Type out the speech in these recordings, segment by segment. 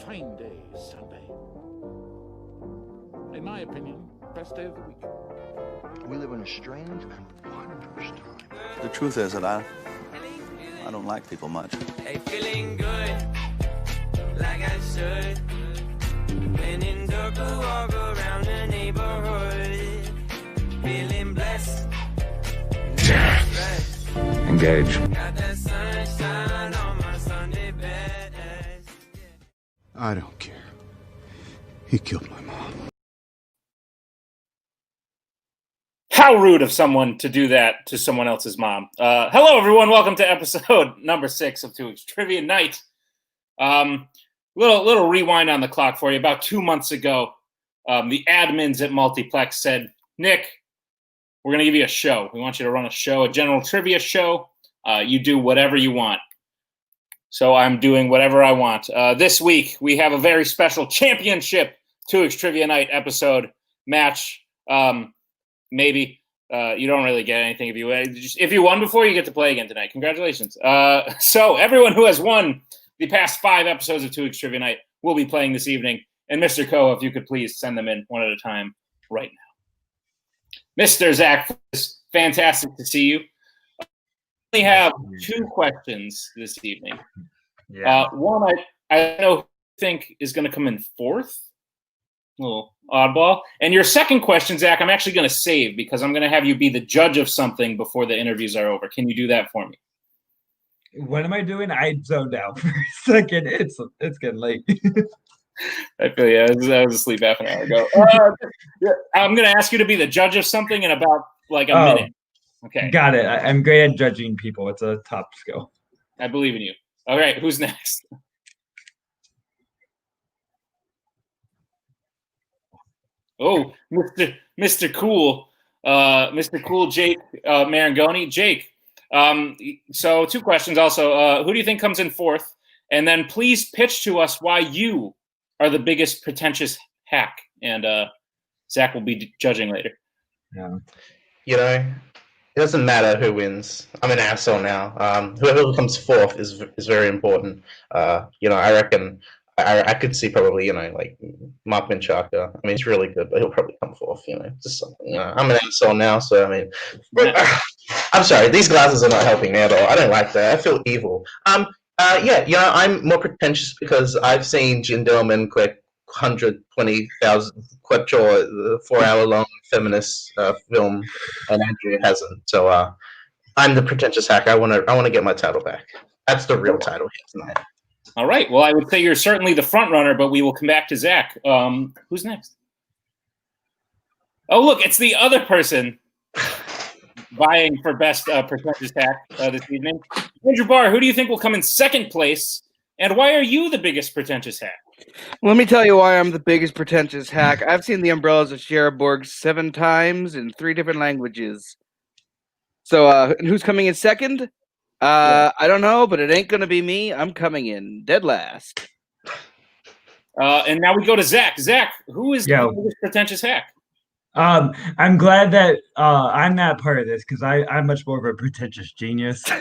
fine day is Sunday. In my opinion, best day of the week. We live in a strange and wondrous time. The truth is that I don't like people much. Hey, feeling good, like I should. When in dark, I walk around the neighborhood. Feeling blessed. Engage. Got that sunshine on my Sunday best. I don't care. He killed my mom. How rude of someone to do that to someone else's mom. Hello, everyone. Welcome to episode number 6 of 2 Weeks Trivia Night. Little rewind on the clock for you. About 2 months ago, the admins at Multiplex said, Nick, we're going to give you a show. We want you to run a show, a general trivia show. You do whatever you want. So I'm doing whatever I want. This week, we have a very special championship 2 Weeks Trivia Night episode match. Maybe you don't really get anything if you won before, you get to play again tonight. Congratulations. So everyone who has won the past 5 episodes of 2 Weeks Trivia Night will be playing this evening. And Mr. Koho, if you could please send them in one at a time right now. Mr. Zach, it's fantastic to see you. We only have 2 questions this evening. Yeah. One I know think is going to come in 4th. A little oddball. And your second question, Zach, I'm actually going to save because I'm going to have you be the judge of something before the interviews are over. Can you do that for me? What am I doing? I zoned out for a second. It's getting late. I feel I was asleep half an hour ago. I'm going to ask you to be the judge of something in about like a minute. Okay. Got it. I'm great at judging people. It's a top skill. I believe in you. All right. Who's next? Oh, Mr. Cool, Jake Marangoni. Jake, so 2 questions also. Who do you think comes in 4th? And then please pitch to us why you are the biggest pretentious hack. And Zach will be judging later. Yeah. You know, it doesn't matter who wins. I'm an asshole now. Whoever comes 4th is very important. I reckon I could see probably, like Mark Menchaca. I mean, he's really good, but he'll probably come 4th, just something. I'm an asshole now, so I mean, I'm sorry. These glasses are not helping me at all. I don't like that. I feel evil. I'm more pretentious because I've seen Jim Dillman quit 120,000 the 4-hour-long feminist film, and Andrew hasn't. So I'm the pretentious hack. I want to get my title back. That's the real title here tonight. All right. Well, I would say you're certainly the front runner, but we will come back to Zach. Who's next? Oh, look, it's the other person vying for best pretentious hack this evening. Andrew Barr, who do you think will come in 2nd place? And why are you the biggest pretentious hack? Let me tell you why I'm the biggest pretentious hack. I've seen the Umbrellas of Cherbourg 7 times in 3 different languages. So, and who's coming in 2nd? I don't know, but it ain't going to be me. I'm coming in dead last. And now we go to Zach. Zach, who is the biggest pretentious hack? I'm glad that I'm not part of this because I'm much more of a pretentious genius. So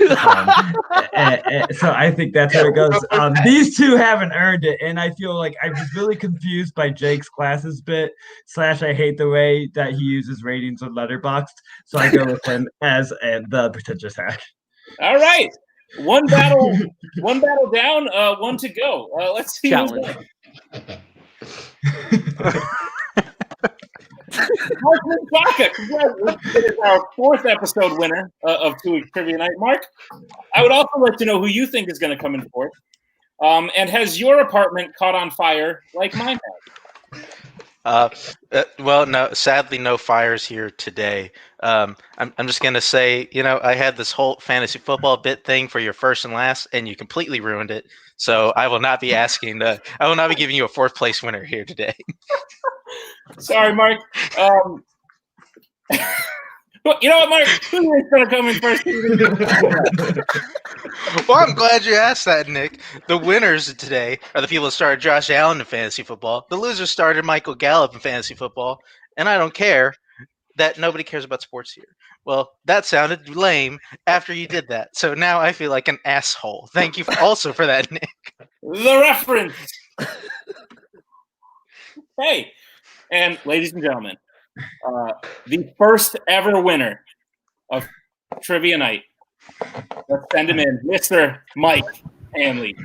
I think that's where it goes. These 2 haven't earned it, and I feel like I was really confused by Jake's classes bit. / I hate the way that he uses ratings on Letterboxd, so I go with him as the pretentious hack. All right, one battle down, 1 to go. Let's see. Mark Menchaca, congratulations, is our 4th episode winner of 2 Weeks Trivia Night. Mark, I would also like to know who you think is going to come in 4th. And has your apartment caught on fire like mine has? Well, no. Sadly, no fires here today. I'm just gonna say, I had this whole fantasy football bit thing for your first and last, and you completely ruined it. So I will not be I will not be giving you a 4th place winner here today. Sorry, Mark. You know what, Mark? Who is going to come in first? Well, I'm glad you asked that, Nick. The winners today are the people that started Josh Allen in fantasy football. The losers started Michael Gallup in fantasy football. And I don't care that nobody cares about sports here. Well, that sounded lame after you did that. So now I feel like an asshole. Thank you also for that, Nick. The reference. Hey, and ladies and gentlemen, the first ever winner of Trivia Night. Let's send him in, Mr. Mike Hanley.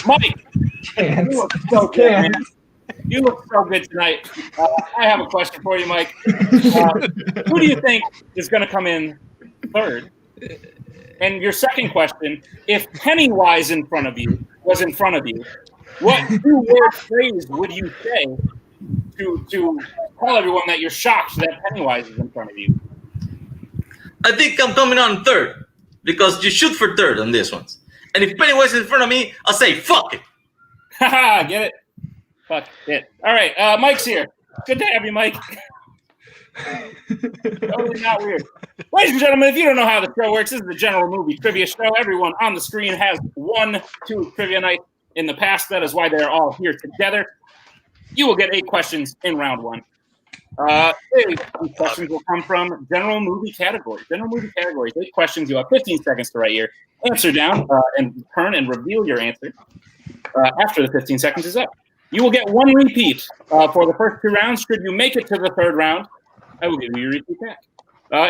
Mike, you look so good, man. You look so good tonight. I have a question for you, Mike. Who do you think is going to come in third? And your second question: if Pennywise was in front of you, what 2-word phrase would you say to tell everyone that you're shocked that Pennywise is in front of you? I think I'm coming on third because you shoot for third on this one. And if Pennywise is in front of me, I'll say fuck it. Haha, get it? Fuck it. All right, Mike's here. Good to have you, Mike. Totally not weird. Ladies and gentlemen, if you don't know how the show works, this is the general movie trivia show. Everyone on the screen has won 2 trivia nights in the past. That is why they're all here together. You will get 8 questions in round 1. These questions will come from general movie categories. 8 questions. You have 15 seconds to write your answer down and turn and reveal your answer after the 15 seconds is up. You will get 1 repeat for the first 2 rounds. Should you make it to the 3rd round, I will give you your repeat back.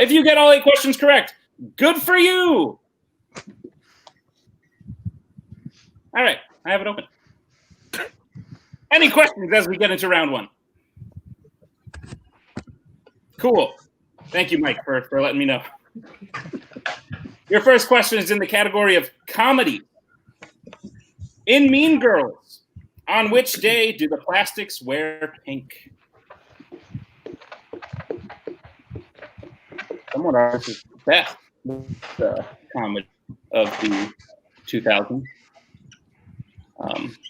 If you get all 8 questions correct, good for you. All right, I have it open. Any questions as we get into round 1? Cool. Thank you, Mike, for letting me know. Your first question is in the category of comedy. In Mean Girls, on which day do the Plastics wear pink? Someone else is best comedy of the 2000s.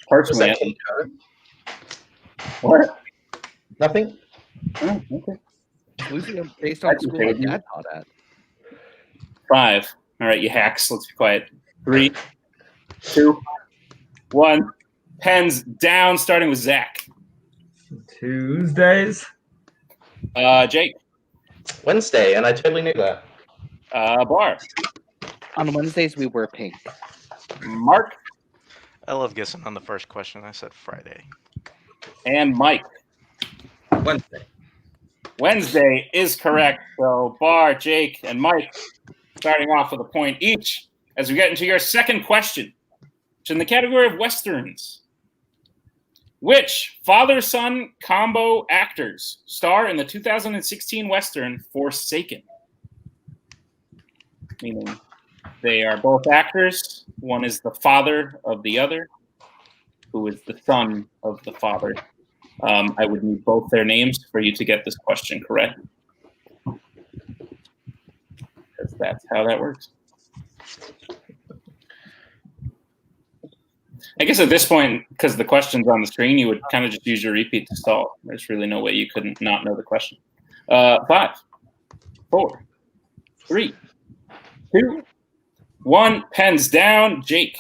Personally, what? Nothing. Oh, okay. Based on school my dad taught at. 5. All right, you hacks. Let's be quiet. 3, 2, 1. Pens down, starting with Zach. Tuesdays. Jake. Wednesday, and I totally knew that. Barr. On Wednesdays, we wear pink. Mark. I love guessing on the first question. I said Friday. And Mike. Wednesday. Wednesday is correct. So Barr, Jake, and Mike starting off with a point each as we get into your second question, which is in the category of Westerns. Which father-son combo actors star in the 2016 Western Forsaken? Meaning they are both actors. One is the father of the other, who is the son of the father. I would need both their names for you to get this question correct. Because that's how that works. I guess at this point, because the question's on the screen, you would kind of just use your repeat to stall. There's really no way you couldn't not know the question. 5, 4, 3, 2, 1. Pens down. Jake.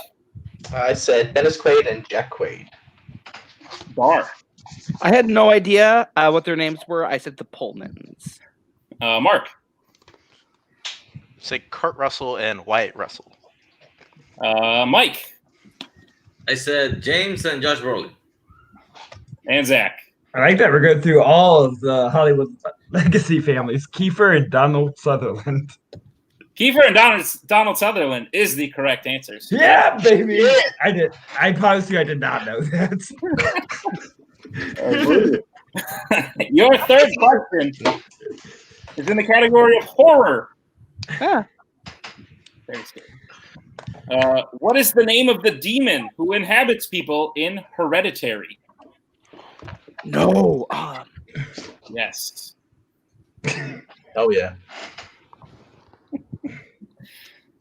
I said Dennis Quaid and Jack Quaid. Barr. I had no idea what their names were. I said the Pullmans. Mark. Say Kurt Russell and Wyatt Russell. Mike. I said James and Josh Brolin. And Zach. I like that we're going through all of the Hollywood legacy families. Kiefer and Donald Sutherland. Kiefer and Donald Sutherland is the correct answer. Yeah, baby. Yeah. I promise you I did not know that. Your third question is in the category of horror. Huh. Very scary. What is the name of the demon who inhabits people in Hereditary? No. Yes. Oh, yeah.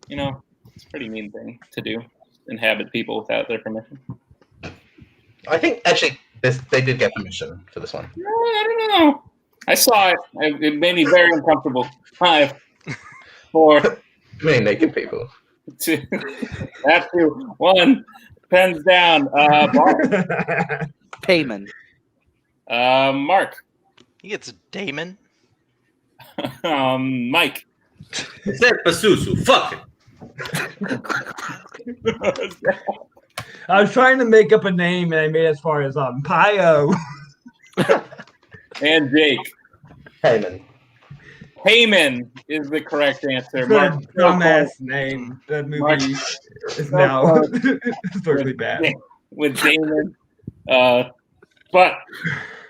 You know, it's a pretty mean thing to do. Inhabit people without their permission. I think, actually, they did get permission for this one. I don't know. I saw it. It made me very uncomfortable. 5, 4, Many naked people. 2, 1. Pens down. Barr. Payman. Mark. He gets Damon. Mike. I said Pazuzu. Fuck it. I was trying to make up a name and I made it as far as Pio. And Jake. Heyman. Heyman is the correct answer. What a Mark, dumbass name. That movie is now historically bad. With Damon. But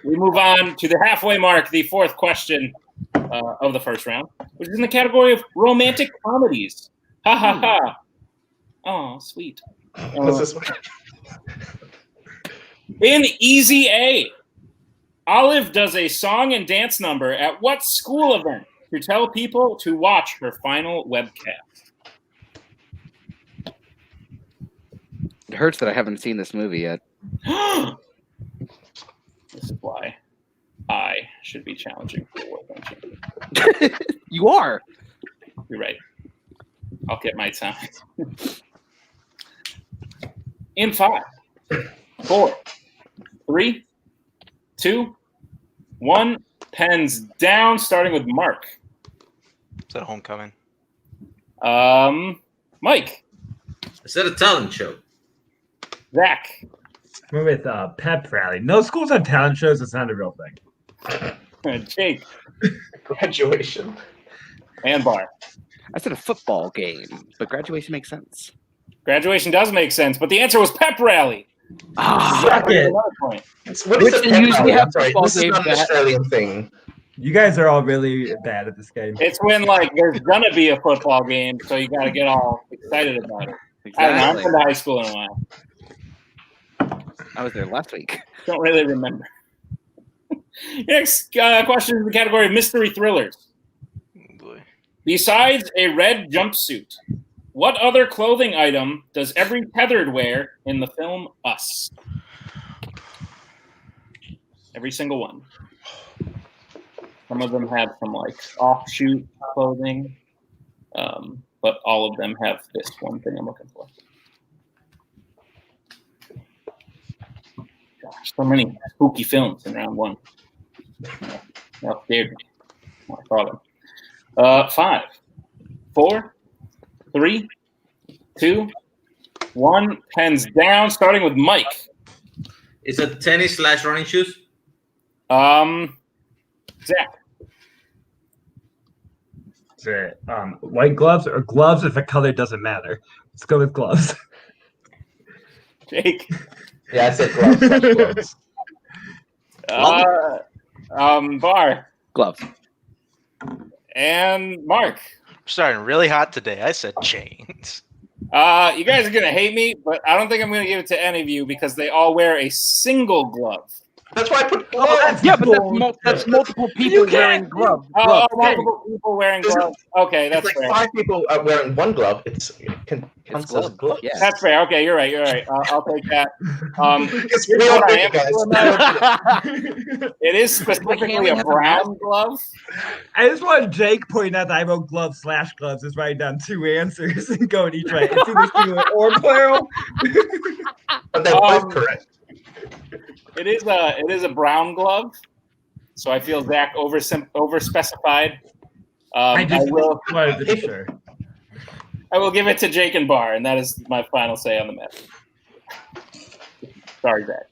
we move on to the halfway mark, the fourth question of the first round, which is in the category of romantic comedies. Ha ha ha. Oh, sweet. What's this one? In Easy A, Olive does a song and dance number at what school event to tell people to watch her final webcast? It hurts that I haven't seen this movie yet. This is why I should be challenging for Warzone champion. You are. You're right. I'll get my time. In 5, 4, 3, 2, 1. Pens down, starting with Mark. Is that Homecoming? Mike. Is that a talent show? Zach. We're with Pep Rally. No schools have talent shows. It's not a real thing. Jake. Graduation. And Barr. I said a football game, but graduation makes sense. Graduation does make sense, but the answer was Pep Rally. Suck it. What is a pep rally? I'm sorry, this is not an Australian thing. You guys are all really bad at this game. It's when there's gonna be a football game, so you gotta get all excited about it. Exactly. I don't know. I've been to high school in a while. I was there last week. Don't really remember. Next question is the category of mystery thrillers. Oh boy. Besides a red jumpsuit, what other clothing item does every tethered wear in the film Us? Every single one. Some of them have some offshoot clothing, but all of them have this one thing I'm looking for. Gosh, so many spooky films in round one. That scared me. Oh, I thought of 5, 4, 3, 2, 1. Pens down, starting with Mike. Is it tennis/running shoes? Zach. Is it white gloves or gloves if the color doesn't matter? Let's go with gloves. Jake. Yeah, I said gloves. Barr. Gloves. And Mark. I'm starting really hot today. I said chains. You guys are gonna hate me, but I don't think I'm gonna give it to any of you because they all wear a single glove. That's why I put gloves. Yeah, but that's multiple people wearing gloves. Multiple people wearing gloves. Okay, that's it's like fair. 5 people are wearing one glove. It's gloves. Yeah. That's fair. Okay, you're right. I'll take that. It's real big, guys. It is specifically a brown glove. I just want Jake pointing out that I wrote gloves/gloves, just writing down 2 answers and going each way. It's either singular or plural. But they're both correct. It is a brown glove, so I feel Zach overspecified. I wanted to be sure. I will give it to Jake and Barr, and that is my final say on the matter. Sorry, Zach.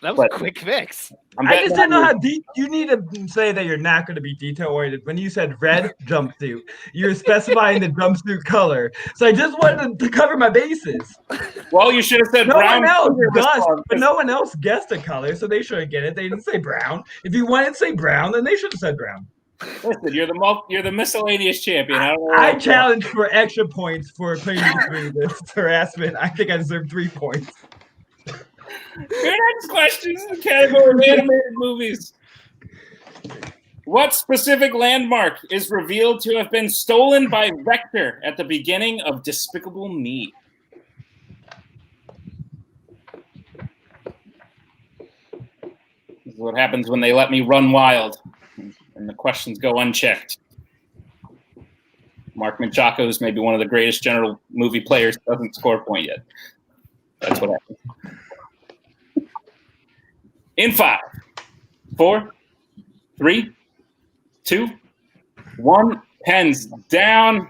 That was a quick fix. I just didn't know how deep. You need to say that you're not going to be detail oriented. When you said red jumpsuit, you're specifying the jumpsuit color. So I just wanted to cover my bases. Well, you should have said brown. No one else guessed a color, so they shouldn't get it. They didn't say brown. If you wanted to say brown, then they should have said brown. Listen, you're the miscellaneous champion. I challenge for extra points for putting me through this harassment. I think I deserve 3 points. Your next question is in the category of animated movies. What specific landmark is revealed to have been stolen by Vector at the beginning of Despicable Me? This is what happens when they let me run wild and the questions go unchecked. Mark Menchaca is maybe one of the greatest general movie players, doesn't score a point yet. That's what happens. In 5, 4, 3, 2, 1. Pens down.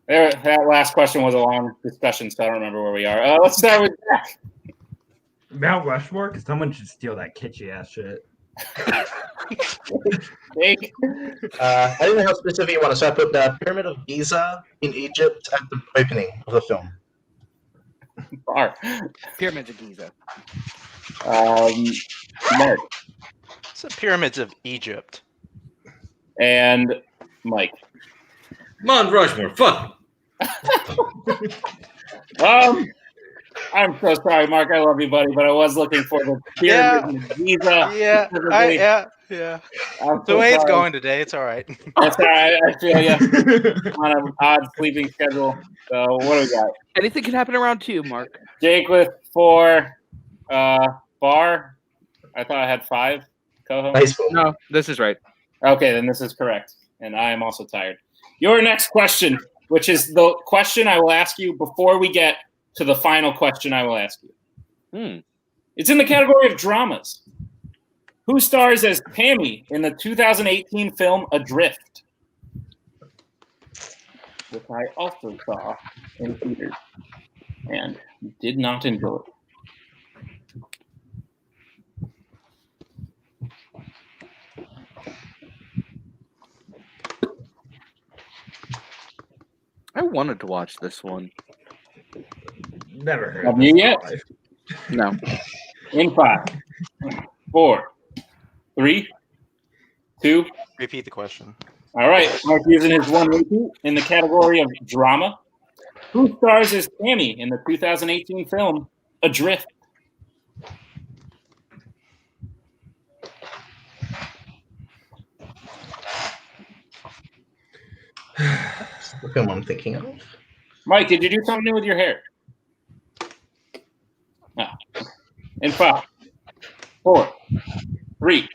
There, that last question was a long discussion, so I don't remember where we are. Let's start with Zach. Mount Rushmore? Because someone should steal that kitschy ass shit. I didn't know how specific you want to, so I put the Pyramid of Giza in Egypt at the opening of the film. Barr. Pyramids of Giza. Mark. It's the pyramids of Egypt. And Mike. Mount Rushmore. Fuck. I'm so sorry, Mark. I love you, buddy, but I was looking for the Pyramids of Giza. Yeah. I'm The so way it's sorry. going today, it's all right. That's all right. I feel you. On an odd sleeping schedule. So what do we got? Anything can happen around 2, Mark. Jake with 4. Barr. I thought I had 5. Koho. Baseball. No, this is right. Okay, then this is correct. And I am also tired. Your next question, which is the question I will ask you before we get to the final question I will ask you. It's in the category of dramas. Who stars as Tammy in the 2018 film Adrift? Which I also saw in theaters and did not enjoy. I wanted to watch this one. Never heard Have of you this yet? life. No. In 5, 4, 3, 2. Repeat the question. All right. Mark using his one repeat in the category of drama. Who stars as Tammy in the 2018 film Adrift? The film I'm thinking of. Mike, did you do something new with your hair? No. In 5, 4, 3,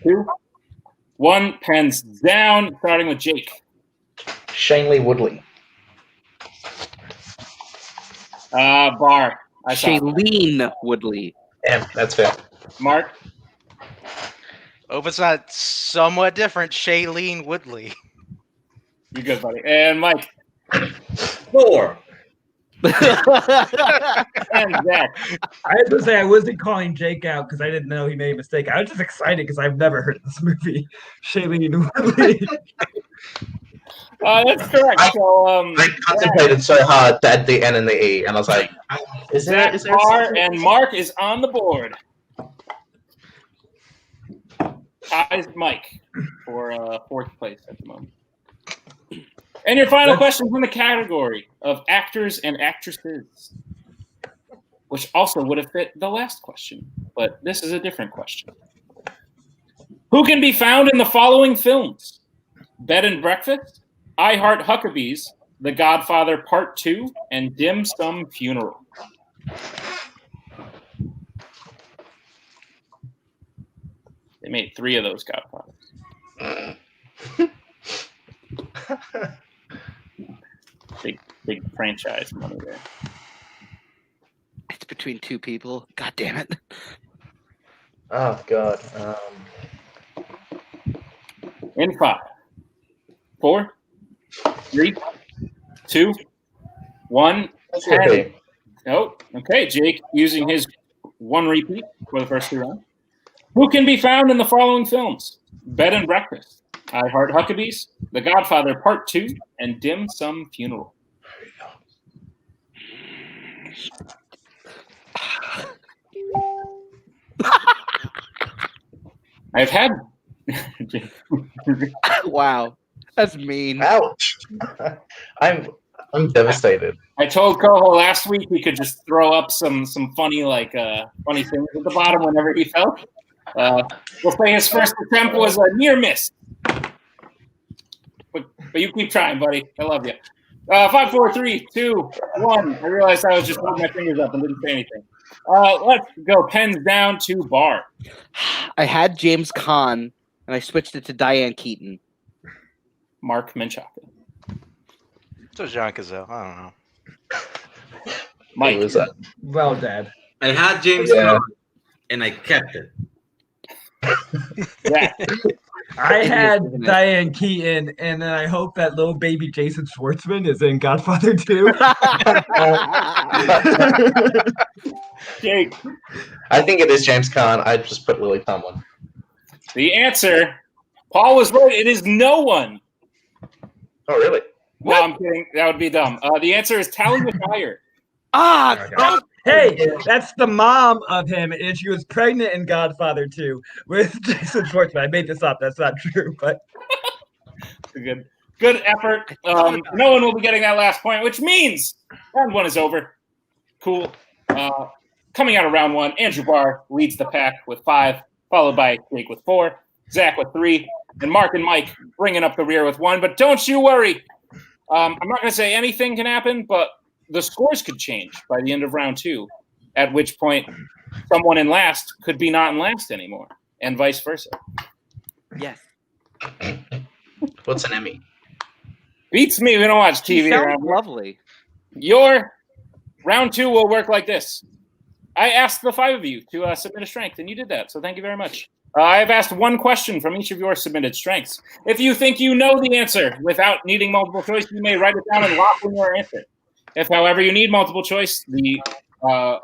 2, 1. Pens down. Starting with Jake. Shane Lee Woodley. Barr. Shailene Woodley. Yeah, that's fair. Mark. Oh, if it's not somewhat different, Shailene Woodley. You good, buddy. And Mike. 4. And Zach. I have to say, I wasn't calling Jake out because I didn't know he made a mistake. I was just excited because I've never heard this movie. Shailene Woodley. That's correct. So, I contemplated so hard to add the N and the E, and I was like, is there Barr and Mark is on the board. Ties Mike for 4th place at the moment. And your final question is in the category of actors and actresses, which also would have fit the last question, but this is a different question. Who can be found in the following films? Bed and Breakfast, I Heart Huckabees, The Godfather Part 2, and Dim Sum Funeral. They made 3 of those Godfathers. Big franchise money there. It's between 2 people. God damn it. Oh, God. In 5, 4, 3, 2, 1. Okay. Oh, okay. Jake using his one repeat for the first 2 rounds. Who can be found in the following films? Bed and Breakfast, I Heart Huckabees, The Godfather Part 2, and Dim Sum Funeral. I've had. Wow, that's mean. Ouch! I'm devastated. I told Koho last week he could just throw up some funny funny things at the bottom whenever he felt. We'll say his first attempt was a near miss. But you keep trying, buddy. I love you. 5, 4, 3, 2, 1. I realized I was just holding my fingers up and didn't say anything. Let's go. Pens down to Barr. I had James Caan, and I switched it to Diane Keaton. Mark Menchaca. So Jean Cassel. I don't know. Mike. Who was that? Well, Dad. I had James Yeah. Caan, and I kept it. Yeah. I had Diane Keaton, and then I hope that little baby Jason Schwartzman is in Godfather 2. Jake. I think it is James Caan. I just put Lily Tomlin. The answer, Paul was right. It is no one. Oh, really? No, I'm kidding. That would be dumb. The answer is Tally McGuire. Hey, that's the mom of him, and she was pregnant in Godfather 2 with Jason Schwartzman. I made this up. That's not true, but good effort. No one will be getting that last point, which means round 1 is over. Cool. Coming out of round 1, Andrew Barr leads the pack with 5, followed by Jake with 4, Zach with 3, and Mark and Mike bringing up the rear with 1. But don't you worry. I'm not going to say anything can happen, but the scores could change by the end of round 2, at which point someone in last could be not in last anymore, and vice versa. Yes. What's an Emmy? Beats me. We don't watch TV. Sounds lovely. Your round 2 will work like this. I asked the 5 of you to submit a strength, and you did that, so thank you very much. I've asked 1 question from each of your submitted strengths. If you think you know the answer without needing multiple choice, you may write it down and lock in your answer. If, however, you need multiple choice, the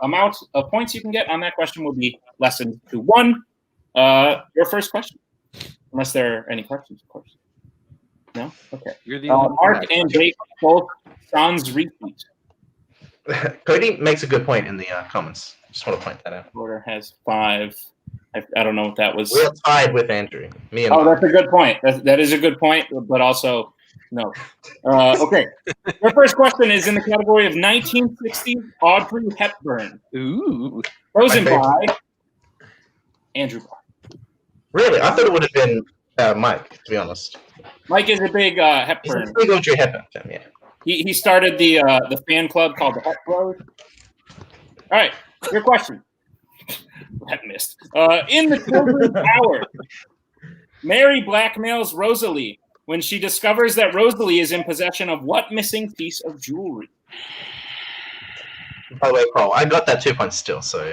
amount of points you can get on that question will be lessened to 1. Your first question, unless there are any questions, of course. No? Okay. You're the Mark and Jake both sans repeat. Cody makes a good point in the comments. Just want to point that out. Order has 5. I don't know what that was. We're tied with Andrew. Me and That's a good point. That is a good point, but also no. Okay. Your first question is in the category of 1960 Audrey Hepburn. Ooh. Chosen by Andrew Barr. Really? I thought it would have been Mike, to be honest. Mike is a big Hepburn. He's a big Audrey Hepburn fan, yeah. He started the fan club called the Hep Bros. All right, your question. That missed. In the Children's Hour, Mary blackmails Rosalie when she discovers that Rosalie is in possession of what missing piece of jewelry? By the way, Paul, I got that 2 points still, so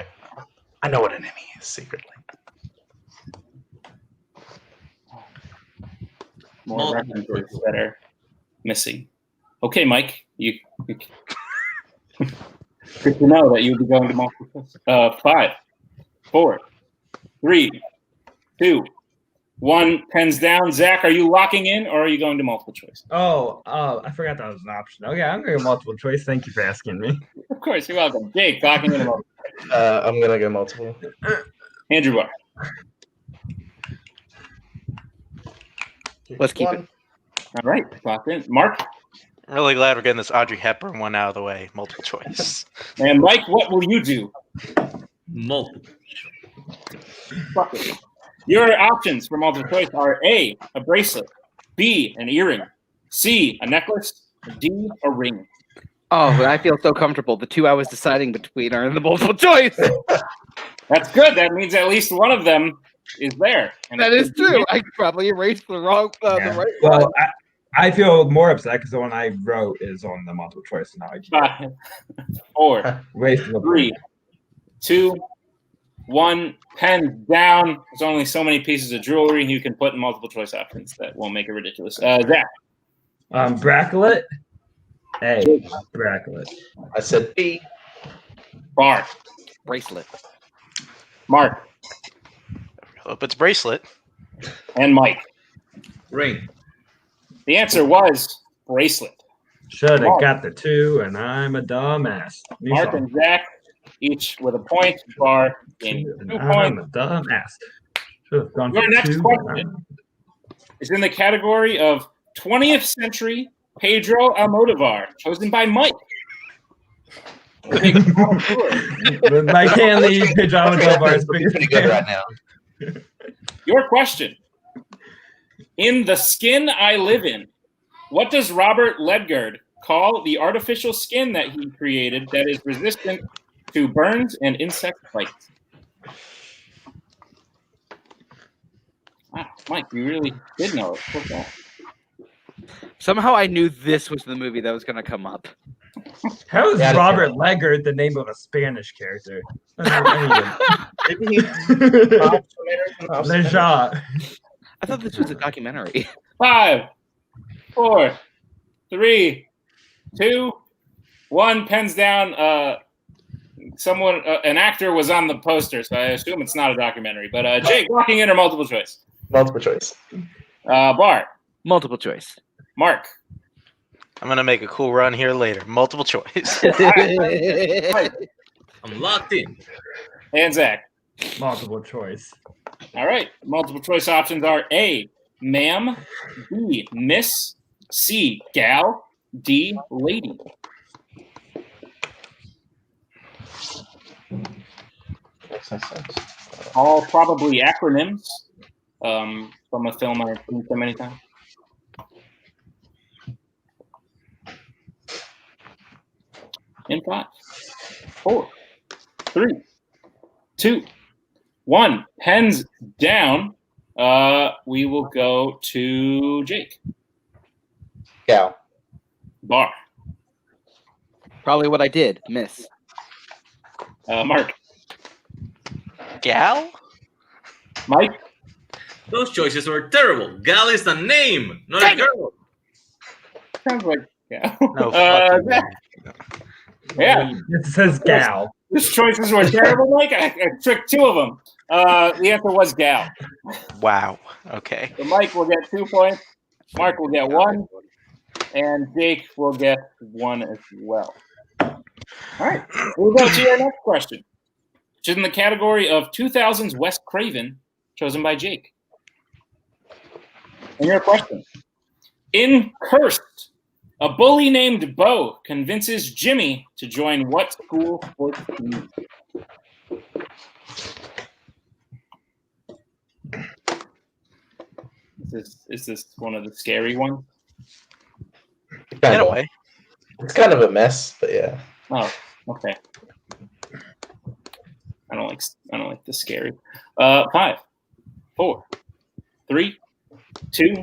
I know what an Emmy is secretly. More references that are missing. Okay, Mike, you good to know that you'll be going to multiple choice. 5, 4, 3, 2, 1. Pens down. Zach, are you locking in or are you going to multiple choice? Oh, I forgot that was an option. Okay, I'm going to multiple choice. Thank you for asking me. Of course, you're welcome. Jake, locking in a multiple choice. I'm going to go multiple. Andrew Barr. Let's keep it. All right, locked in. Mark? I'm really glad we're getting this Audrey Hepburn one out of the way. Multiple choice. And Mike, what will you do? Multiple. Fuck it. Your options for multiple choice are A, a bracelet, B, an earring, C, a necklace, D, a ring. Oh, I feel so comfortable. The 2 I was deciding between are in the multiple choice. That's good. That means at least one of them is there. And that is true. I probably erased the wrong, the right well, one. I feel more upset because the one I wrote is on the multiple choice. Now I 4, 3, 2, 1. Pen down. There's only so many pieces of jewelry you can put in multiple choice options that won't make it ridiculous. Zach. Bracelet. A. Bracelet. I said B. Barr. Bracelet. Mark. Hope it's bracelet. And Mike. Ring. The answer was bracelet. Should have got the 2, and I'm a dumbass. Mark and Zach, each with a point. Barr gaining 2 I'm points. a dumbass. Should have gone Your for next 2, question is in the category of 20th century Pedro Almodovar, chosen by Mike. Mike Hanley, Pedro Almodovar is pretty good right now. Your question. In The Skin I Live In, what does Robert Ledgard call the artificial skin that he created that is resistant to burns and insect bites? Wow, Mike, you really did know it. What's that? Somehow I knew this was the movie that was going to come up. How is Yeah, Robert Leggard the name of a Spanish character? Leja. I thought this was a documentary. 5, 4, 3, 2, 1. Pens down. Someone, an actor was on the poster, so I assume it's not a documentary. But Jake, locking in or multiple choice? Multiple choice. Bar. Multiple choice. Mark. I'm gonna make a cool run here later. Multiple choice. I'm locked in. And Zach. Multiple choice. All right. Multiple choice options are A, ma'am, B, miss, C, gal, D, lady. Makes no sense. All probably acronyms from a film I've seen so many times. In 5, 4, 3, 2, 1. Pens down. We will go to Jake. Gal. Bar. Probably what I did. Miss. Mark. Gal? Mike. Those choices were terrible. Gal is the name, not a girl. Sounds like gal. No, fucking yeah. It says gal. His choices were terrible, Mike. I tricked 2 of them. The answer was gal. Wow. Okay. So Mike will get 2 points. Mark will get 1. And Jake will get 1 as well. All right. We'll go to your next question, which is in the category of 2000's Wes Craven, chosen by Jake. And your question. In Cursed, a bully named Bo convinces Jimmy to join what school sports team? Is this one of the scary ones? In a way. It's kind of a mess, but yeah. Oh, okay. I don't like the scary. 5, 4, 3, 2,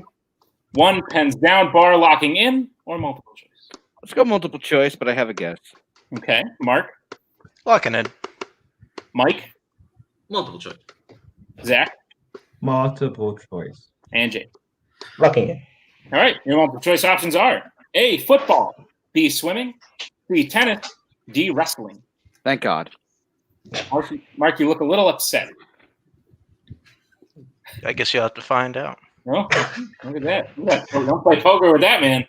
1. Pens down. Bar locking in or multiple choice? Let's go multiple choice, but I have a guess. Okay. Mark. Locking in. Mike. Multiple choice. Zach. Multiple choice. And Jake. Locking in. All right. Your multiple choice options are A, football, B, swimming, C, tennis, D, wrestling. Thank God. Mark, you look a little upset. I guess you'll have to find out. Oh, look at that. Don't play poker with that man.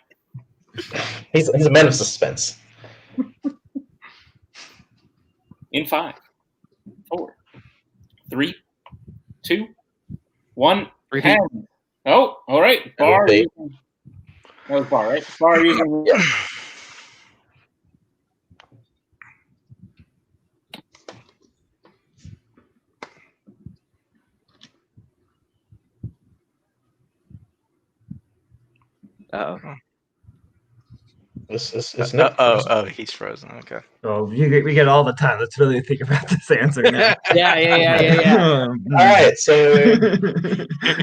He's a man of suspense. In 5, 4, 3, 2, 1. Repeat. Oh, all right. Bar. That was Bar, right? Bar using. Yeah. Uh-oh. It's not. Oh, he's frozen. Okay. Oh, we get all the time. Let's really think about this answer now. Yeah. All right, so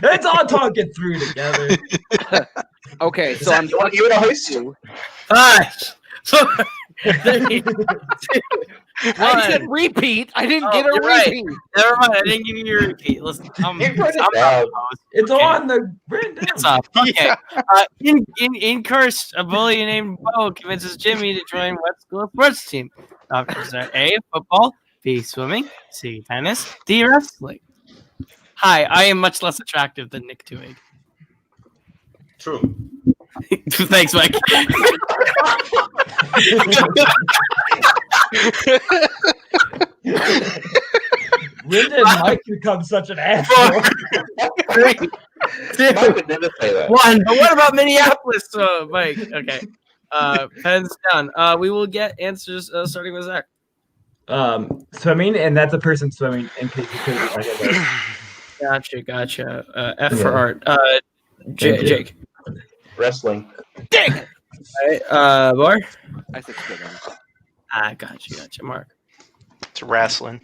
Let's all talk it through together. Okay, so Zach, you want to host? I said repeat. I didn't get a you're right. repeat. Never mind. I didn't give you a repeat. Listen, I'm You wrote it not down. opposed. It's Okay. on the written It's down. off. Okay. In Cursed, a bully named Bo convinces Jimmy to join what school sports team? Options are A, football, B, swimming, C, tennis, D, wrestling. Hi, I am much less attractive than Nick Twig. True. Thanks, Mike. When did Mike become such an asshole? 3, 2, Mike would never say that. 1. But what about Minneapolis, Mike? Okay. Pens down. We will get answers starting with Zach. Swimming, and that's a person swimming in case you couldn't. Gotcha. F for Yeah. art. Thank you. Jake. Wrestling. Dang it. All right, Bar. I said swimming. Gotcha. Mark. It's wrestling.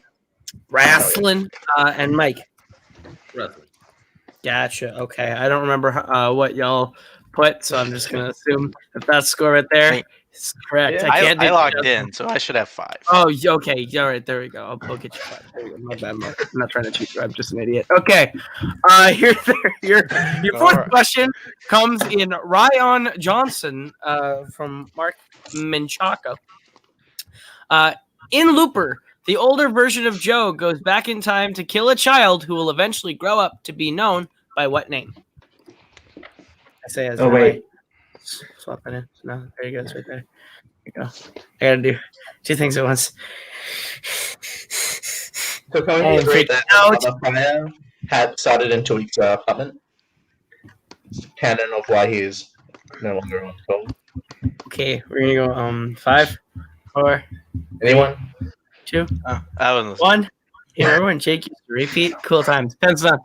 Wrestling. And Mike. Wrestling. Gotcha. Okay. I don't remember what y'all put, so I'm just going to assume that score right there is correct. Yeah, I logged in, so I should have 5. Oh, okay. All right, there we go. I'll get you 5. There you go. My bad, Mark. I'm not trying to cheat you. I'm just an idiot. Okay. Your fourth question comes in Ryan Johnson from Mark Menchaca. In Looper, the older version of Joe goes back in time to kill a child who will eventually grow up to be known by what name? I say as wait. Swap it in. No, there you go. It's right there. There you go. I gotta do 2 things at once. So can we agree that another fire had started in Twohigs' apartment? Canon of why he is no longer on phone. Okay, we're gonna go 5, 4. Anyone? 2. I wasn't 1. Yeah, everyone, Jake used to repeat. Cool times. Depends on.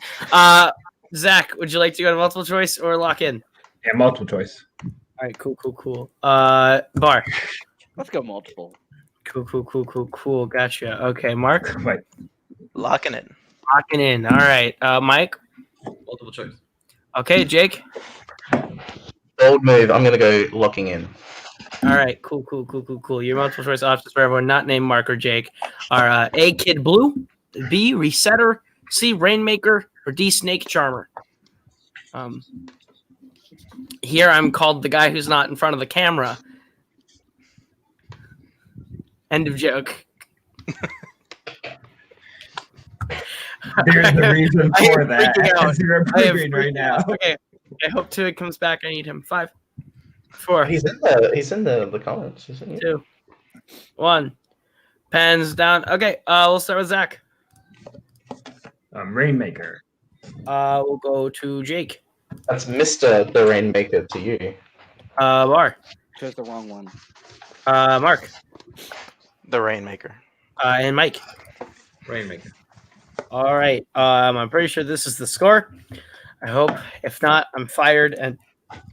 Zach, would you like to go to multiple choice or lock in? Yeah, multiple choice. All right, cool. Barr. Let's go multiple. Cool. Gotcha. Okay, Mark. Wait. Locking in. Locking in. All right. Mike. Multiple choice. Okay, Jake. Bold move. I'm gonna go locking in. All right, cool. Your multiple choice options for everyone not named Mark or Jake are A, Kid Blue, B, Resetter, C, Rainmaker, or D, Snake Charmer. Here I'm called the guy who's not in front of the camera. End of joke. There's the reason for that. Out. You're approving right now. Okay, I hope Tuig comes back. I need him. 5, 4. He's in the comments, isn't he? 2, 1. Pens down. Okay, we'll start with Zach. Rainmaker. We'll go to Jake. That's Mr. the Rainmaker to you. Barr. Chose the wrong one. Mark. The Rainmaker. And Mike. Rainmaker. All right. I'm pretty sure this is the score. I hope. If not, I'm fired, and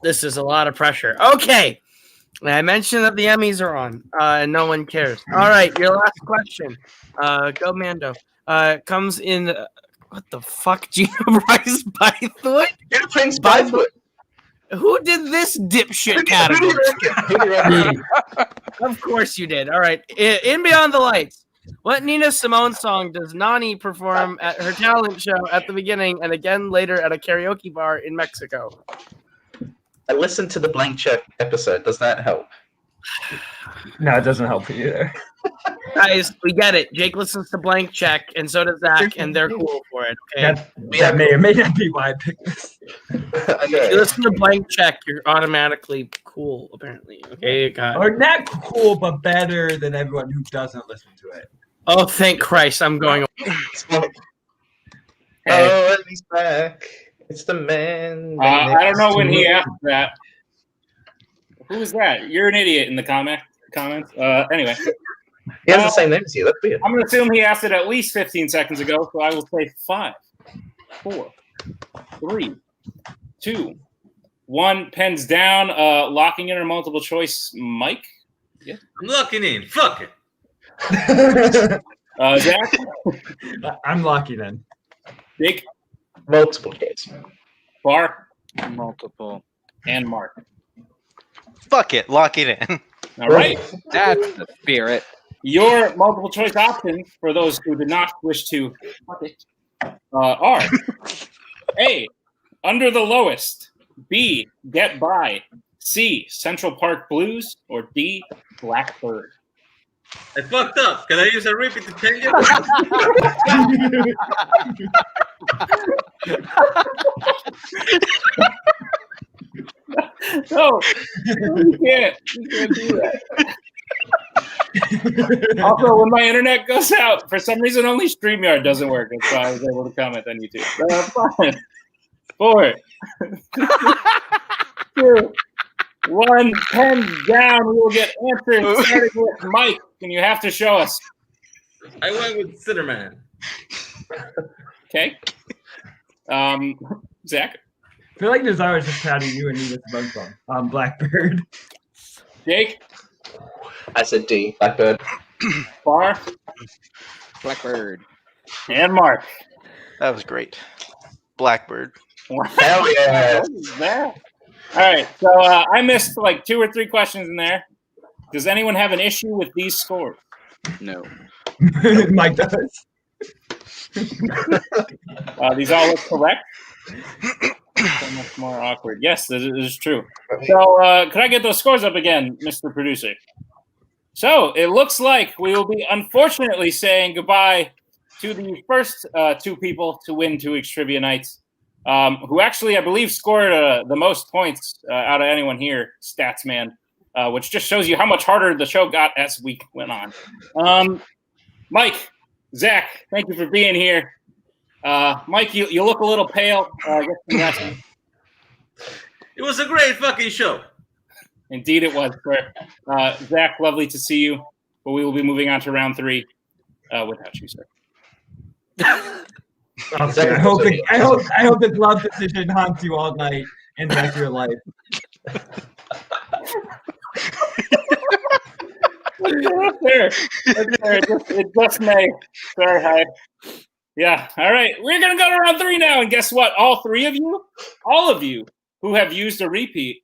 this is a lot of pressure. Okay. I mentioned that the Emmys are on, and no one cares. All right. Your last question. Go Mando. Comes in. What the fuck? Gina Bryce Bythewood? Gina Bryce Bythewood. Who did this dipshit category? Of course you did. All right. In Beyond the Lights, what Nina Simone song does Nani perform at her talent show at the beginning and again later at a karaoke bar in Mexico? I listened to the Blank Check episode. Does that help? No, it doesn't help either. Guys, we get it. Jake listens to Blank Check, and so does Zach, and they're cool for it. Okay. That may or may not be why I picked this. If you listen to Blank Check, you're automatically cool, apparently. Okay, or not cool, but better than everyone who doesn't listen to it. Oh, thank Christ! I'm going. Oh, he's back. It's the man. I don't know when he asked that. Who was that? You're an idiot in the comments. Anyway. He has the same name as you. That's weird. I'm going to assume he asked it at least 15 seconds ago, so I will say 5, 4, 3, 2, 1. Pens down. Locking in or multiple choice, Mike? Yeah. I'm locking in. Fuck it. Zach? I'm locking in. Jake? Multiple choice. Barr? Multiple. And Mark. Fuck it. Lock it in. All right. That's the spirit. Your multiple choice options, for those who did not wish to fuck it, are A, Under the Lowest, B, Get By, C, Central Park Blues, or D, Blackbird. I fucked up. Can I use a repeat to change it? No, you can't. You can't do that. Also, when my internet goes out, for some reason, only StreamYard doesn't work. That's why I was able to comment on YouTube. 5, 4, 2, 1. Pen down. We will get answers. Starting with Mike, and you have to show us. I went with Cinnamon. Okay. Zach? I feel like there's always just proud of you and Nina Simone song. Blackbird. Jake? I said D. Blackbird. Barr? Blackbird. And Mark. That was great. Blackbird. Hell yeah. What is that? All right, so I missed like 2 or 3 questions in there. Does anyone have an issue with these scores? No. Mike does. These all look correct. So much more awkward. Yes, this is true. So could I get those scores up again, Mr. Producer? So it looks like we will be unfortunately saying goodbye to the first 2 people to win 2Hig's Trivia Nights, who actually, I believe, scored the most points out of anyone here, Statsman, which just shows you how much harder the show got as we went on. Mike, Zach, thank you for being here. Mike, you look a little pale. I guess It was a great fucking show. Indeed it was, sir. Zach, lovely to see you. But we will be moving on to round 3 without you, sir. I hope this love decision haunts you all night and the rest of your life. That's fair. It just may. Sorry, hi. Yeah. All right. We're gonna go to round 3 now, and guess what? All of you who have used a repeat,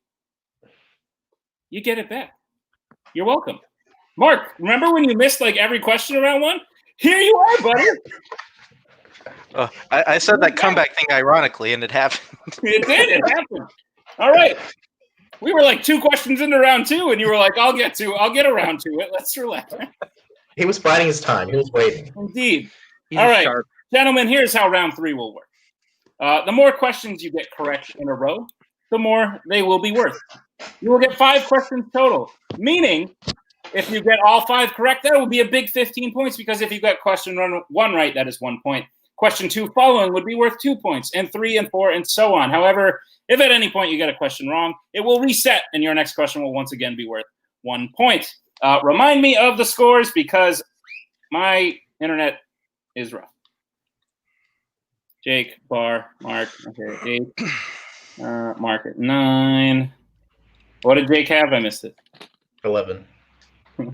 you get it back. You're welcome. Mark, remember when you missed like every question around 1? Here you are, buddy. I said that comeback thing ironically, and it happened. It did. It happened. All right. We were like 2 questions into round 2, and you were like, I'll get around to it. Let's relax. He was biding his time. He was waiting. Indeed. All right, gentlemen, here's how round 3 will work. The more questions you get correct in a row, the more they will be worth. You will get 5 questions total, meaning if you get all 5 correct, that will be a big 15 points, because if you get question 1 right, that is 1 point. Question 2 following would be worth 2 points, and 3 and 4 and so on. However, if at any point you get a question wrong, it will reset, and your next question will once again be worth 1 point. Remind me of the scores, because my internet is rough. Jake, Barr, Mark, okay, 8. Mark at 9. What did Jake have? I missed it. 11. All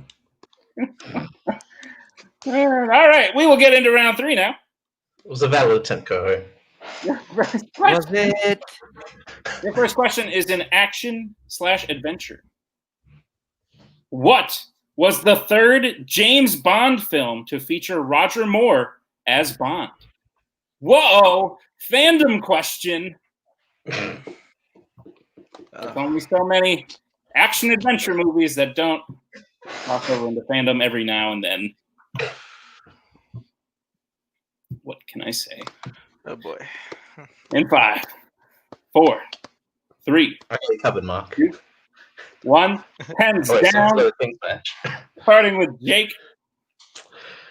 right, we will get into round 3 now. It was a valid attempt, Koho. Was it? Your first question is an action/adventure. What was the 3rd James Bond film to feature Roger Moore as Bond? Whoa, fandom question. There's only so many action-adventure movies that don't cross over into fandom every now and then. What can I say? Oh boy. In 5, 4, 3. I got you covered, Mark. 2, 1. Pens down. Starting with Jake.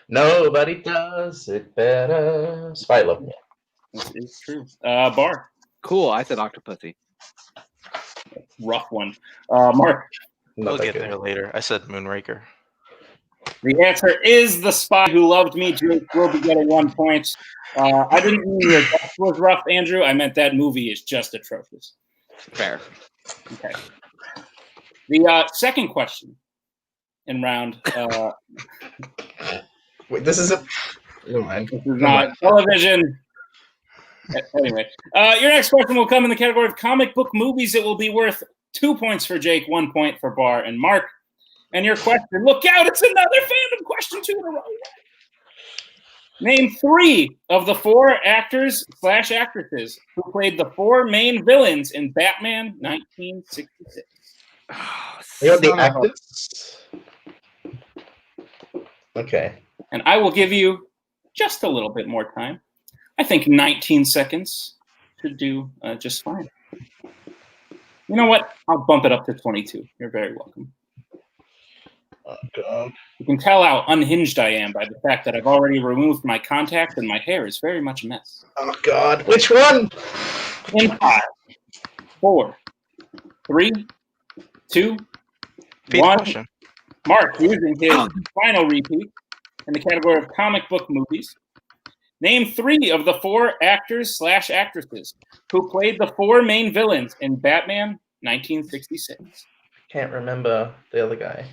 Nobody does it better. Spy Love Me. This is true. Barr. Cool. I said Octopussy. Rough one. Mark. We'll get there later. I said Moonraker. The answer is The Spy Who Loved Me. Jake will be getting 1 point. I didn't mean your guess was rough, Andrew. I meant that movie is just atrocious. Fair. Okay. The second question in round. Wait, this is a. Never mind. This is not television. Anyway, your next question will come in the category of comic book movies. It will be worth 2 points for Jake, 1 point for Barr and Mark. And your question, look out, it's another fandom question 2 in a row. Name 3 of the 4 actors/actresses who played the 4 main villains in Batman 1966. You know the actors? Okay. And I will give you just a little bit more time. I think 19 seconds should do just fine. You know what? I'll bump it up to 22. You're very welcome. Oh, God. You can tell how unhinged I am by the fact that I've already removed my contact and my hair is very much a mess. Oh, God. Which one? In 5, 4, 3, 2, 1. Mark, using his final repeat in the category of comic book movies. Name 3 of the 4 actors/actresses who played the 4 main villains in Batman 1966. Can't remember the other guy.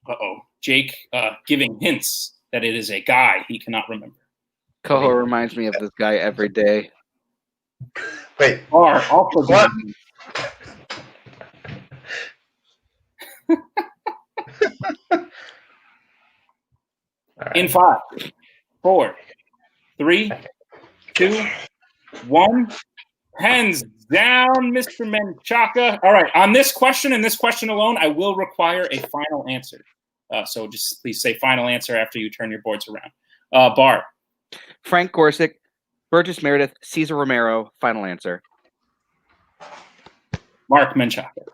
Uh-oh. Jake giving hints that it is a guy he cannot remember. Koho reminds me of this guy every day. Wait. Or also In 5, 4, 3, 2, 1. Pens down, Mr. Menchaca. All right, on this question and this question alone, I will require a final answer. So just please say final answer after you turn your boards around. Barr. Frank Gorsick, Burgess Meredith, Cesar Romero. Final answer. Mark Menchaca.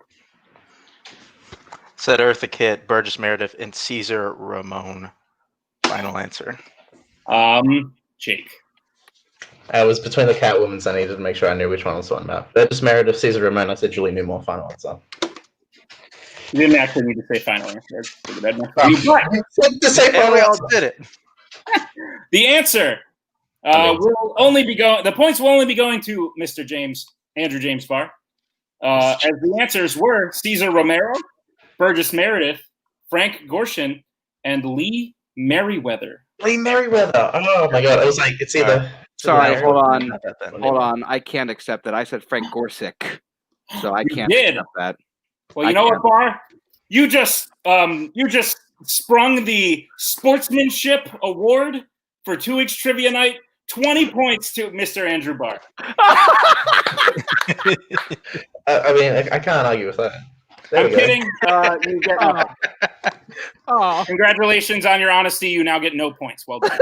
Said Eartha Kitt, Burgess Meredith, and Caesar Ramon. Final answer. Jake. I was between the Catwoman's. I needed to make sure I knew which one I was talking about. Burgess Meredith, Cesar Ramon. I said Julie Newmore. Final answer. You didn't actually need to say final answer. We all did it. The answer will only be going. The points will only be going to Mr. Andrew James Barr. As the answers were Cesar Romero, Burgess Meredith, Frank Gorshin, and Lee Merriweather. Lee Merriweather. Oh my god! I was like, it's either. Sorry, hold on. I can't accept that. I said Frank Gorsick, so I can't accept that. Well, you know what, Barr? You just sprung the sportsmanship award for 2 weeks trivia night. 20 points to Mr. Andrew Barr. I mean, I can't argue with that. I'm kidding. You get Congratulations on your honesty. You now get no points. Well done.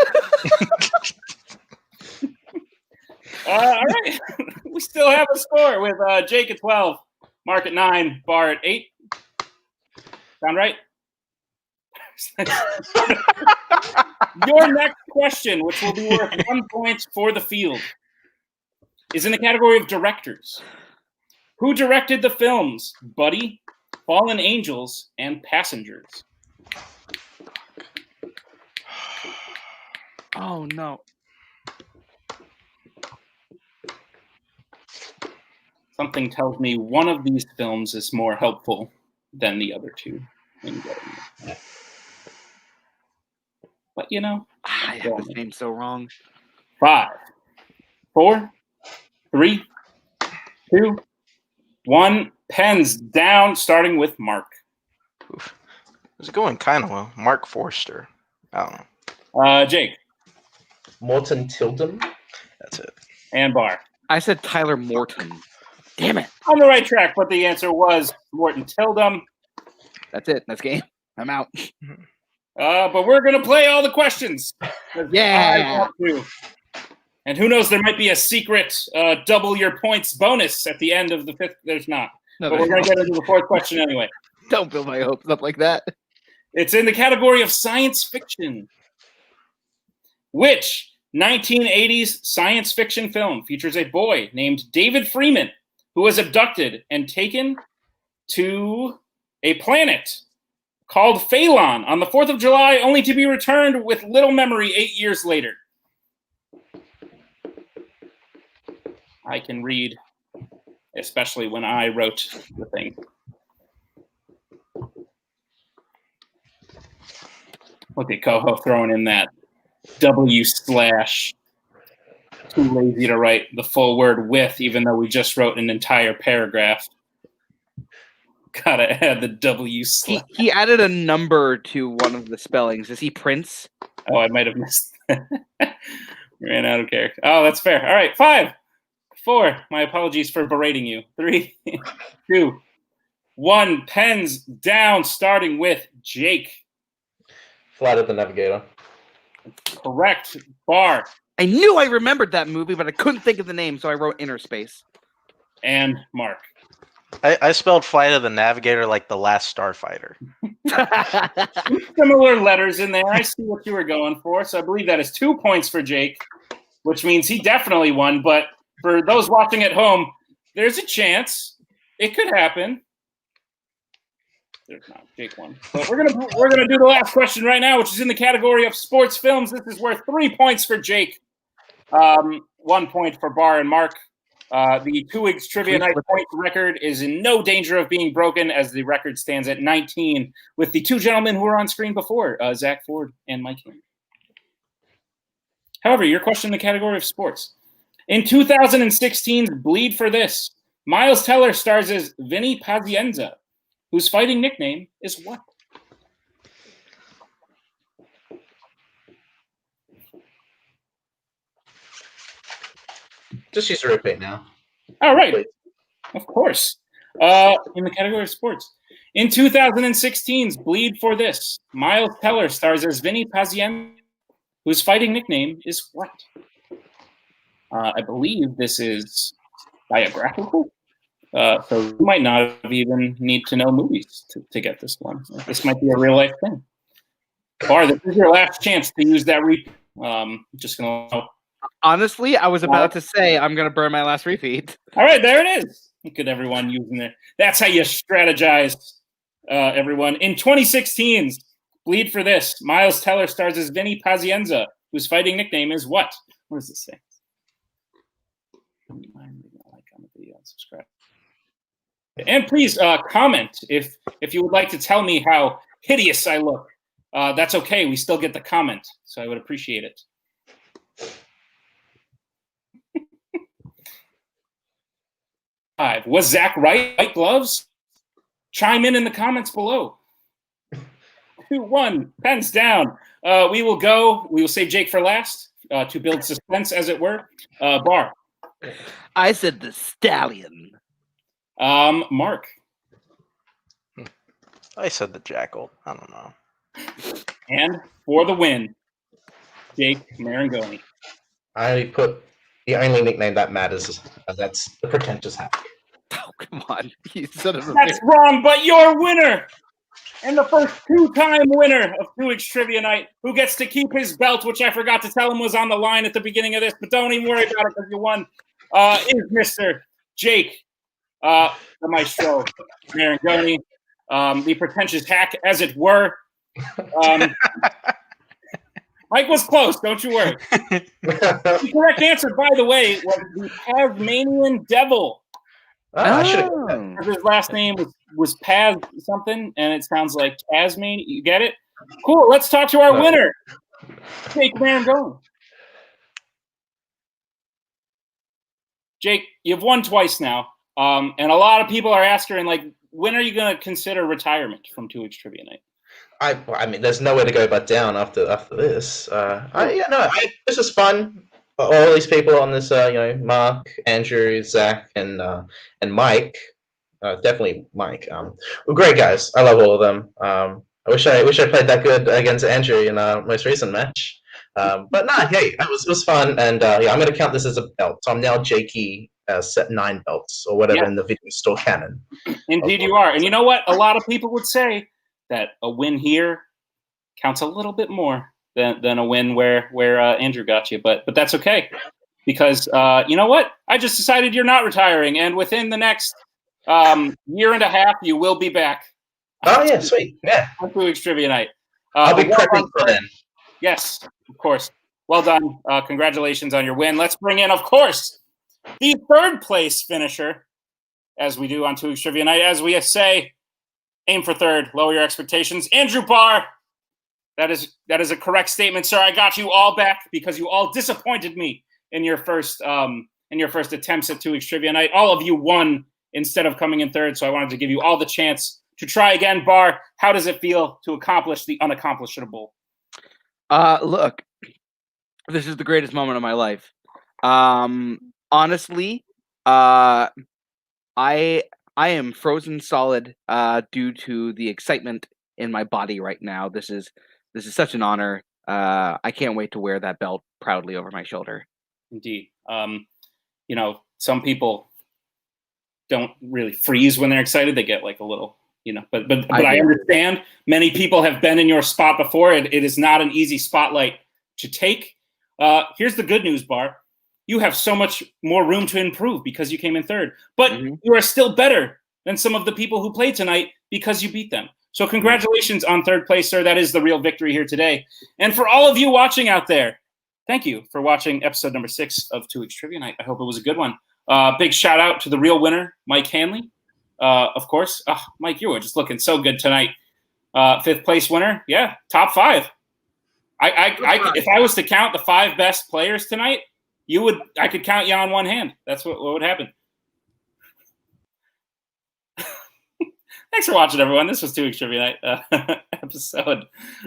All right. We still have a score with Jake at 12, Mark at 9, Barr at 8. Sound right? Your next question, which will be worth 1 point for the field, is in the category of directors. Who directed the films Buddy, Fallen Angels, and Passengers? Oh, no. Something tells me one of these films is more helpful than the other two in getting it. But, you know. I have the name so wrong. 5, 4, 3, 2, 1. Pens down, starting with Mark. It's going kind of well. Mark Forster. I don't know. Jake. Morton Tilden. That's it. And Barr. I said Tyler Morton. Damn it. On the right track, but the answer was Morton Tildum. That's it. That's game. I'm out. But we're going to play all the questions. Yeah. And who knows, there might be a secret double your points bonus at the end of the 5th. There's not. No, but we're going to get into the 4th question anyway. Don't build my hopes up like that. It's in the category of science fiction. Which 1980s science fiction film features a boy named David Freeman who was abducted and taken to a planet called Phalon on the 4th of July, only to be returned with little memory 8 years later? I can read, especially when I wrote the thing. Look at Koho throwing in that W/ too lazy to write the full word with, even though we just wrote an entire paragraph. Gotta add the W/. He added a number to one of the spellings. Is he Prince? Oh, I might have missed that. Ran out of character. Oh, that's fair. All right, 5, 4. My apologies for berating you. 3, 2, 1. Pens down, starting with Jake. Flight of the Navigator. Correct. Barr. I knew I remembered that movie, but I couldn't think of the name, so I wrote Inner Space. And Mark. I spelled Flight of the Navigator like the Last Starfighter. Similar letters in there. I see what you were going for. So I believe that is 2 points for Jake, which means he definitely won. But for those watching at home, there's a chance. It could happen. There's not. Jake won. But we're gonna do the last question right now, which is in the category of sports films. This is worth 3 points for Jake. 1 point for Barr and Mark. The 2 trivia night point record is in no danger of being broken, as the record stands at 19, with the 2 gentlemen who were on screen before, Zach Ford and Mike Henry. However, your question in the category of sports. In 2016's Bleed for This, Miles Teller stars as Vinny Pazienza, whose fighting nickname is what? Just use a repeat now. All right. Of course. In the category of sports. In 2016's Bleed for This, Miles Teller stars as Vinny Pazien, whose fighting nickname is what? I believe this is biographical. So you might not even need to know movies to get this one. This might be a real life thing. Barr, this is your last chance to use that repeat. Just gonna. Honestly, I was about to say I'm gonna burn my last repeat. All right, there it is. Look at everyone using it. That's how you strategize, everyone. In 2016's Bleed for This, Miles Teller stars as Vinny Pazienza, whose fighting nickname is what? What does this say? Like on the video and subscribe. And please comment if you would like to tell me how hideous I look. That's okay. We still get the comment, so I would appreciate it. Was Zach right? White gloves? Chime in the comments below. 2-1, pens down. We will save Jake for last to build suspense, as it were. Barr. I said the stallion. Mark. I said the jackal. I don't know. And for the win, Jake Marangoni. I put the only nickname that matters. That's the pretentious hack. Oh, come on. You son of a That's bitch. wrong, but your winner, and the first two-time winner of 2Hig's Trivia Night, who gets to keep his belt, which I forgot to tell him was on the line at the beginning of this, but don't even worry about it because you won, is Mr. Jake, the maestro, Marangoni, the pretentious hack, as it were. Mike was close, don't you worry. The correct answer, by the way, was the Tasmanian Devil. I should have. His last name was Paz something, and it sounds like Tasmania. You get it? Cool. Let's talk to our winner, Jake Marangoni. Jake, you've won twice now, and a lot of people are asking, like, when are you going to consider retirement from 2Hig's Trivia Night? I mean, there's nowhere to go but down after this. This is fun. All these people on this, Mark, Andrew, Zach, and Mike. Definitely Mike. Well, great guys. I love all of them. I wish I played that good against Andrew in our most recent match. But nah, hey, it was fun, and I'm going to count this as a belt. So I'm now Jakey set 9 belts or whatever in the video store canon. Indeed, you are. And you know what? A lot of people would say that a win here counts a little bit more than a win where Andrew got you, but that's okay, because you know what? I just decided you're not retiring, and within the next year and a half, you will be back. Oh yeah, sweet, yeah. On 2Hig's Trivia Night. I'll be prepping for then. Yes, of course. Well done. Congratulations on your win. Let's bring in, of course, the third place finisher, as we do on 2Hig's Trivia Night. As we say, aim for third, lower your expectations. Andrew Barr. That is a correct statement, sir. I got you all back because you all disappointed me in your first attempts at 2Hig's Trivia Night. All of you won instead of coming in third, so I wanted to give you all the chance to try again. Barr, how does it feel to accomplish the unaccomplishable? Look, this is the greatest moment of my life. Honestly, I am frozen solid due to the excitement in my body right now. This is such an honor. I can't wait to wear that belt proudly over my shoulder. Indeed. Some people don't really freeze when they're excited. They get like a little, but I understand. Many people have been in your spot before. It is not an easy spotlight to take. Here's the good news, Barr. You have so much more room to improve because you came in third. But you are still better than some of the people who played tonight because you beat them. So congratulations on third place, sir. That is the real victory here today. And for all of you watching out there, thank you for watching episode number 6 of 2Hig's Trivia Night. I hope it was a good one. Big shout out to the real winner, Mike Hanley. Of course. Mike, you were just looking so good tonight. 5th place winner. Yeah, top 5. If I was to count the 5 best players tonight, I could count you on one hand. That's what would happen. Thanks for watching, everyone. This was 2Hig's Trivia Night, episode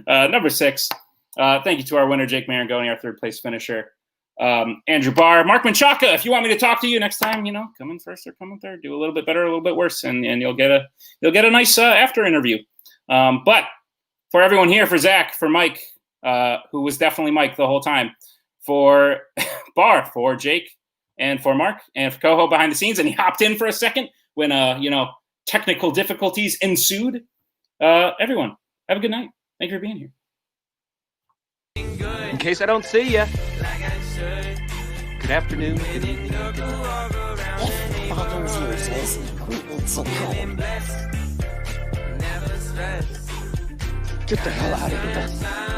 number 6. Thank you to our winner, Jake Marangoni, our 3rd place finisher. Andrew Barr, Mark Menchaca. If you want me to talk to you next time, come in first or come in third. Do a little bit better, a little bit worse, and you'll get a nice after interview. But for everyone here, for Zach, for Mike, who was definitely Mike the whole time, for Barr, for Jake, and for Mark, and for Koho behind the scenes, and he hopped in for a second when technical difficulties ensued. Everyone, have a good night. Thank you for being here. In case I don't see ya. Good afternoon. Good evening. Good night. Get the hell out of here.